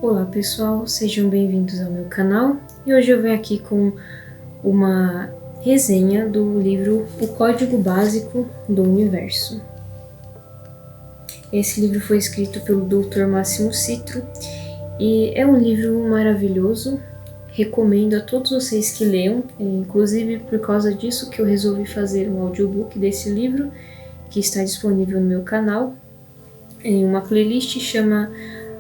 Olá pessoal, sejam bem-vindos ao meu canal e hoje eu venho aqui com uma resenha do livro O Código Básico do Universo. Esse livro foi escrito pelo Dr. Máximo Citro e é um livro maravilhoso, recomendo a todos vocês que leiam, inclusive por causa disso que eu resolvi fazer um audiobook desse livro que está disponível no meu canal em uma playlist chama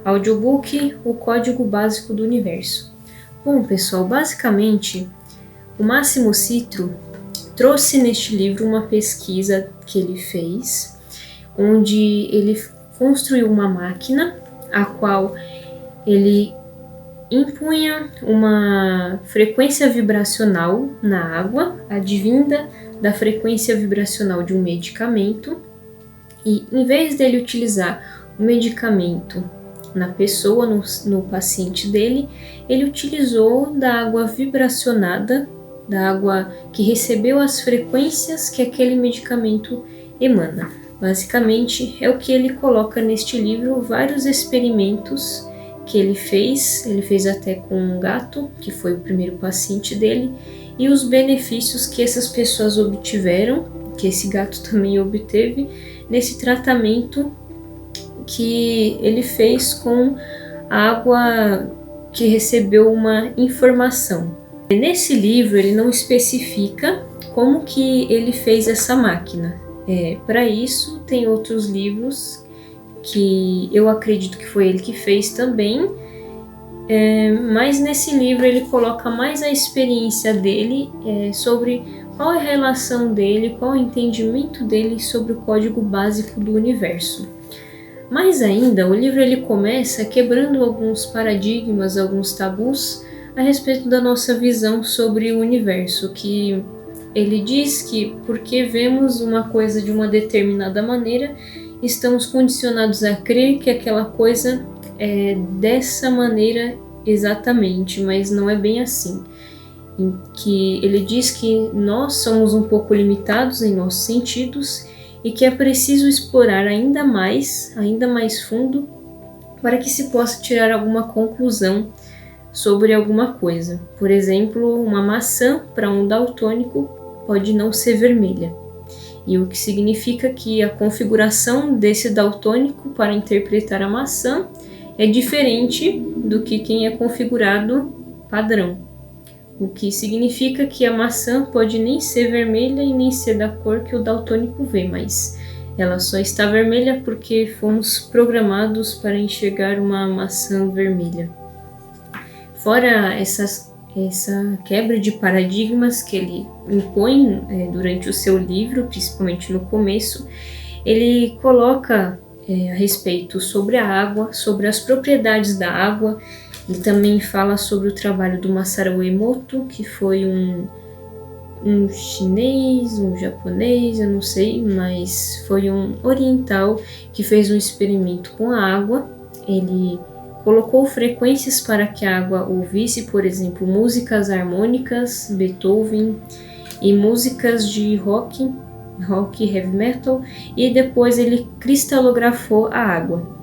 Audiobook O Código Básico do Universo. Bom pessoal, basicamente o Máximo Citro trouxe neste livro uma pesquisa que ele fez, onde ele construiu uma máquina a qual ele impunha uma frequência vibracional na água, advinda da frequência vibracional de um medicamento, e em vez dele utilizar o medicamento na pessoa, no paciente dele, ele utilizou da água vibracionada, da água que recebeu as frequências que aquele medicamento emana. Basicamente é o que ele coloca neste livro, vários experimentos que ele fez até com um gato, que foi o primeiro paciente dele, e os benefícios que essas pessoas obtiveram, que esse gato também obteve, nesse tratamento que ele fez com a água que recebeu uma informação. Nesse livro ele não especifica como que ele fez essa máquina. Para isso tem outros livros que eu acredito que foi ele que fez também, mas nesse livro ele coloca mais a experiência dele sobre qual é a relação dele, qual é o entendimento dele sobre o código básico do universo. Mais ainda, o livro ele começa quebrando alguns paradigmas, alguns tabus a respeito da nossa visão sobre o universo, que ele diz que porque vemos uma coisa de uma determinada maneira, estamos condicionados a crer que aquela coisa é dessa maneira exatamente, mas não é bem assim. Em que ele diz que nós somos um pouco limitados em nossos sentidos e que é preciso explorar ainda mais fundo para que se possa tirar alguma conclusão sobre alguma coisa. Por exemplo, uma maçã para um daltônico pode não ser vermelha, e o que significa que a configuração desse daltônico para interpretar a maçã é diferente do que quem é configurado padrão. O que significa que a maçã pode nem ser vermelha e nem ser da cor que o daltônico vê, mas ela só está vermelha porque fomos programados para enxergar uma maçã vermelha. Fora essa quebra de paradigmas que ele impõe durante o seu livro, principalmente no começo, ele coloca a respeito sobre a água, sobre as propriedades da água. Ele também fala sobre o trabalho do Masaru Emoto, que foi um chinês, um japonês, eu não sei, mas foi um oriental que fez um experimento com a água. Ele colocou frequências para que a água ouvisse, por exemplo, músicas harmônicas, Beethoven, e músicas de rock, heavy metal, e depois ele cristalografou a água.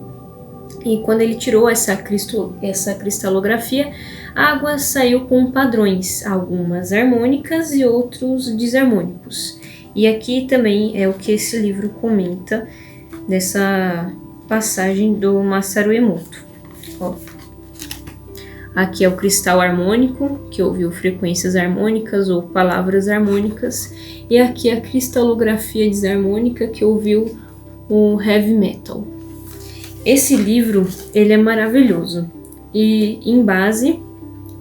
E quando ele tirou essa cristalografia, a água saiu com padrões, algumas harmônicas e outros desarmônicos. E aqui também é o que esse livro comenta dessa passagem do Masaru Emoto. Aqui é o cristal harmônico, que ouviu frequências harmônicas ou palavras harmônicas, e aqui é a cristalografia desarmônica, que ouviu o heavy metal. Esse livro ele é maravilhoso e, em base,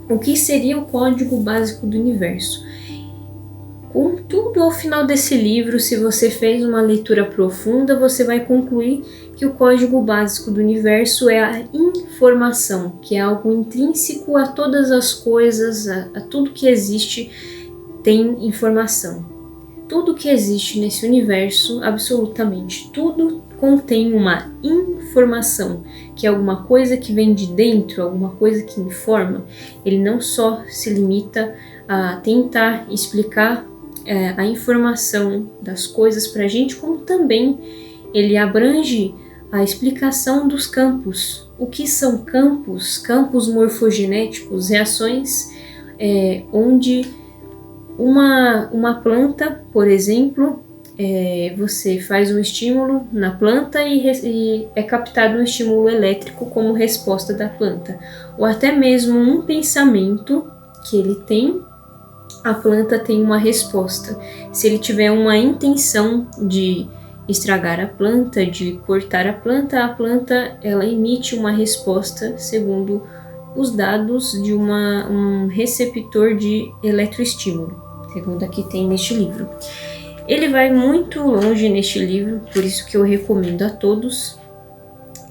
o que seria o código básico do universo? Contudo, ao final desse livro, se você fez uma leitura profunda, você vai concluir que o código básico do universo é a informação, que é algo intrínseco a todas as coisas, a tudo que existe tem informação. Tudo que existe nesse universo, absolutamente tudo, contém uma informação, que é alguma coisa que vem de dentro, alguma coisa que informa. Ele não só se limita a tentar explicar a informação das coisas para a gente, como também ele abrange a explicação dos campos. O que são campos? Campos morfogenéticos, reações onde uma planta, por exemplo, você faz um estímulo na planta e é captado um estímulo elétrico como resposta da planta. Ou até mesmo um pensamento que ele tem, a planta tem uma resposta. Se ele tiver uma intenção de estragar a planta, de cortar a planta ela emite uma resposta segundo os dados de um receptor de eletroestímulo, segundo aqui tem neste livro. Ele vai muito longe neste livro, por isso que eu recomendo a todos.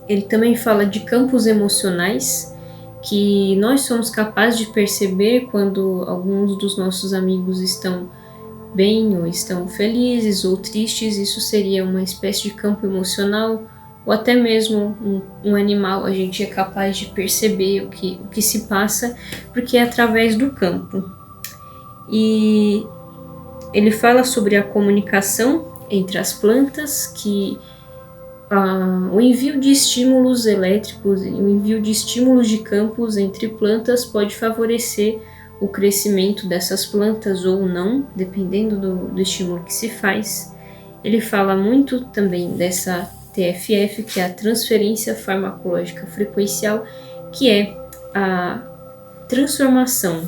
Ele também fala de campos emocionais, que nós somos capazes de perceber quando alguns dos nossos amigos estão bem ou estão felizes ou tristes. Isso seria uma espécie de campo emocional, ou até mesmo um animal, a gente é capaz de perceber o que se passa, porque é através do campo. E ele fala sobre a comunicação entre as plantas, que o envio de estímulos elétricos, o envio de estímulos de campos entre plantas pode favorecer o crescimento dessas plantas ou não, dependendo do estímulo que se faz. Ele fala muito também dessa TFF, que é a transferência farmacológica frequencial, que é a transformação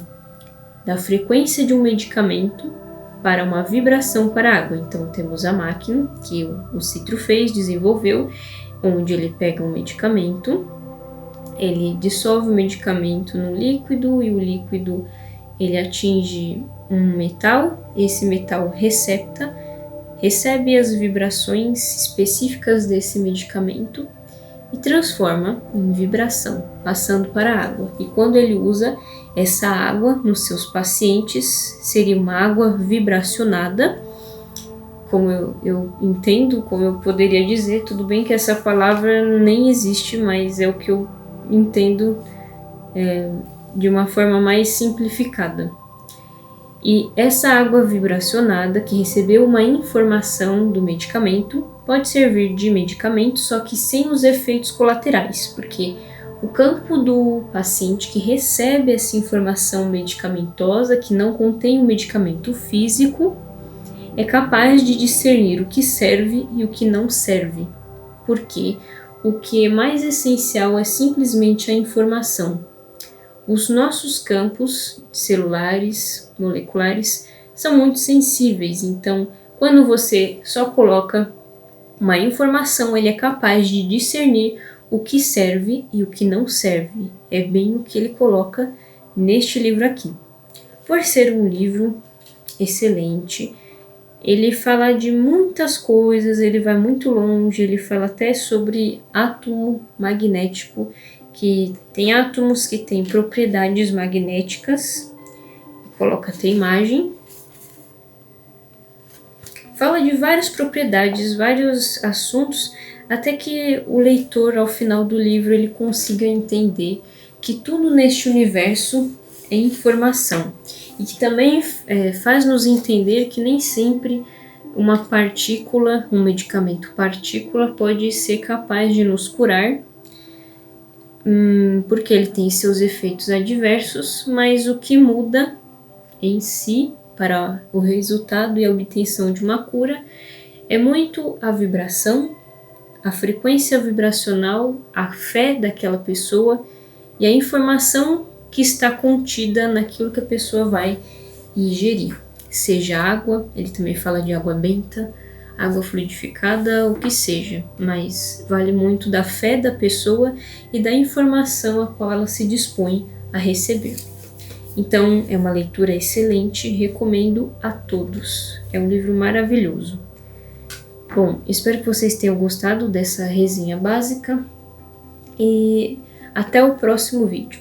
da frequência de um medicamento para uma vibração para a água. Então temos a máquina que o Citro desenvolveu, onde ele pega um medicamento, ele dissolve o medicamento no líquido e o líquido ele atinge um metal, esse metal recebe as vibrações específicas desse medicamento e transforma em vibração, passando para a água. E quando ele usa essa água nos seus pacientes, seria uma água vibracionada, como eu entendo, como eu poderia dizer. Tudo bem que essa palavra nem existe, mas é o que eu entendo de uma forma mais simplificada. E essa água vibracionada que recebeu uma informação do medicamento pode servir de medicamento, só que sem os efeitos colaterais, porque o campo do paciente que recebe essa informação medicamentosa, que não contém o medicamento físico, é capaz de discernir o que serve e o que não serve, porque o que é mais essencial é simplesmente a informação. Os nossos campos celulares, moleculares, são muito sensíveis, então quando você só coloca uma informação, ele é capaz de discernir o que serve e o que não serve. É bem o que ele coloca neste livro aqui. Por ser um livro excelente, ele fala de muitas coisas, ele vai muito longe, ele fala até sobre átomo magnético, que tem átomos que têm propriedades magnéticas, coloca até imagem. Fala de várias propriedades, vários assuntos, até que o leitor, ao final do livro, ele consiga entender que tudo neste universo é informação. E que também faz nos entender que nem sempre uma partícula, um medicamento partícula, pode ser capaz de nos curar, porque ele tem seus efeitos adversos, mas o que muda em si para o resultado e a obtenção de uma cura é muito a vibração, a frequência vibracional, a fé daquela pessoa e a informação que está contida naquilo que a pessoa vai ingerir. Seja água, ele também fala de água benta, água fluidificada, o que seja, mas vale muito da fé da pessoa e da informação a qual ela se dispõe a receber. Então, é uma leitura excelente, recomendo a todos. É um livro maravilhoso. Bom, espero que vocês tenham gostado dessa resenha básica e até o próximo vídeo.